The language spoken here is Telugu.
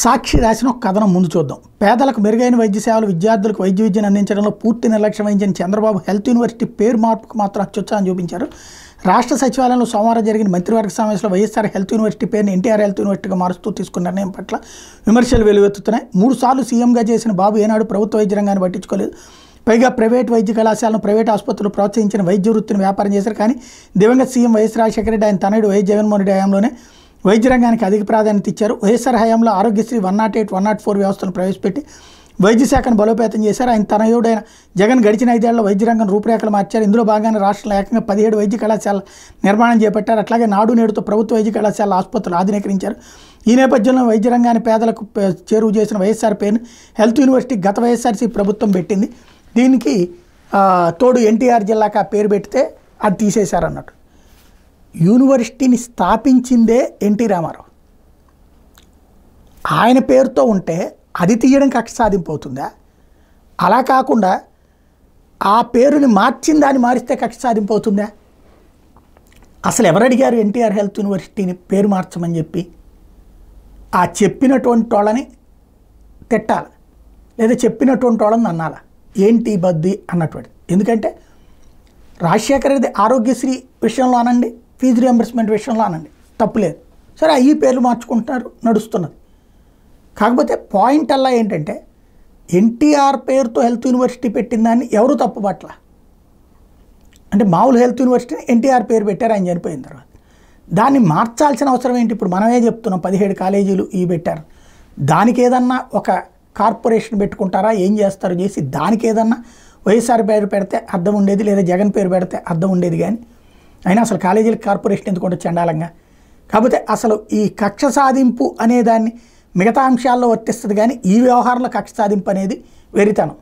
సాక్షి రాసిన ఒక కథనం ముందు చూద్దాం. పేదలకు మెరుగైన వైద్య సేవలు, విద్యార్థులకు వైద్య విద్యను అందించడంలో పూర్తి నిర్లక్ష్యం వహించిన చంద్రబాబు హెల్త్ యూనివర్సిటీ పేరు మార్పుకు మాత్రం అత్యుత్సాహం చూపించారు. రాష్ట్ర సచివాలయంలో సోమవారం జరిగిన మంత్రివర్గ సమావేశంలో వైఎస్ఆర్ హెల్త్ యూనివర్సిటీ పేరుని ఎన్టీఆర్ హెల్త్ యూనివర్సిటీగా మారుస్తూ తీసుకున్న నిర్ణయం పట్ల విమర్శలు వెలువెత్తుతున్నాయి. 3 సార్లు సీఎంగా చేసిన బాబు ఏనాడు ప్రభుత్వ వైద్య రంగాన్ని పట్టించుకోలేదు. పైగా ప్రైవేట్ వైద్య కళాశాలను, ప్రైవేట్ ఆసుపత్రులు ప్రోత్సహించిన వైద్య వృత్తిని వ్యాపారం చేశారు. కానీ దివంగత సీఎం వైఎస్ రాజశేఖర రెడ్డి, ఆయన తనయుడు వైఎస్ జగన్మోహన్ రెడ్డి హయాంలోనే వైద్య రంగానికి అధిక ప్రాధాన్యత ఇచ్చారు. వైఎస్ఆర్ హయాంలో ఆరోగ్యశ్రీ 108, 104 వ్యవస్థను ప్రవేశపెట్టి వైద్య శాఖను బలోపేతం చేశారు. ఆయన తనయుడైన జగన్ గడిచిన 5 ఏళ్లలో వైద్య రంగం రూపురేఖలు మార్చారు. ఇందులో భాగంగా రాష్ట్రంలో ఏకంగా 17 వైద్య కళాశాల నిర్మాణం చేపట్టారు. అట్లాగే నాడు నేడుతో ప్రభుత్వ వైద్య కళాశాల ఆసుపత్రులు ఆధునీకరించారు. ఈ నేపథ్యంలో వైద్య రంగాన్ని పేదలకు చేరువ చేసిన వైఎస్ఆర్ పేరును హెల్త్ యూనివర్సిటీ గత వైఎస్ఆర్సీ ప్రభుత్వం పెట్టింది. దీనికి తోడు ఎన్టీఆర్ జిల్లాకు ఆ పేరు పెడితే అది తీసేశారు అన్నట్టు. యూనివర్సిటీని స్థాపించిందే ఎన్టీ రామారావు. ఆయన పేరుతో ఉంటే అది తీయడం కక్ష సాధింపు అవుతుందా? అలా కాకుండా ఆ పేరుని మార్చిన దాన్ని మారిస్తే కక్ష సాధింపు అవుతుందా? అసలు ఎవరు అడిగారు ఎన్టీఆర్ హెల్త్ యూనివర్సిటీని పేరు మార్చమని చెప్పి? ఆ చెప్పినటువంటి వాళ్ళని తిట్టాలి, లేదా చెప్పినటువంటి వాళ్ళని అన్నాలా? ఏంటి బద్ది అన్నటువంటి. ఎందుకంటే రాజశేఖర రెడ్డి ఆరోగ్యశ్రీ విషయంలో అనండి, ఫీజు రియంబర్స్మెంట్ విషయంలో అనండి, తప్పులేదు. సరే, ఈ పేర్లు మార్చుకుంటున్నారు, నడుస్తున్నది. కాకపోతే పాయింట్ అలా ఏంటంటే ఎన్టీఆర్ పేరుతో హెల్త్ యూనివర్సిటీ పెట్టిన దాన్ని ఎవరు తప్పుపట్ల. అంటే మామూలు హెల్త్ యూనివర్సిటీని ఎన్టీఆర్ పేరు పెట్టారు ఆయన చనిపోయిన తర్వాత. దాన్ని మార్చాల్సిన అవసరం ఏంటి? ఇప్పుడు మనమే చెప్తున్నాం 17 కాలేజీలు ఇవి పెట్టారు. దానికి ఏదన్నా ఒక కార్పొరేషన్ పెట్టుకుంటారా, ఏం చేస్తారో చేసి దానికి ఏదన్నా వైఎస్ఆర్ పేరు పెడితే అర్థం ఉండేది, లేదా జగన్ పేరు పెడితే అర్థం ఉండేది. కానీ అయినా అసలు కాలేజీలకు కార్పొరేషన్ ఎందుకుంటే చండాలంగా. కాకపోతే అసలు ఈ కక్ష సాధింపు అనేదాన్ని మిగతా అంశాల్లో వర్తిస్తుంది, కానీ ఈ వ్యవహారంలో కక్ష సాధింపు అనేది వెరితనం.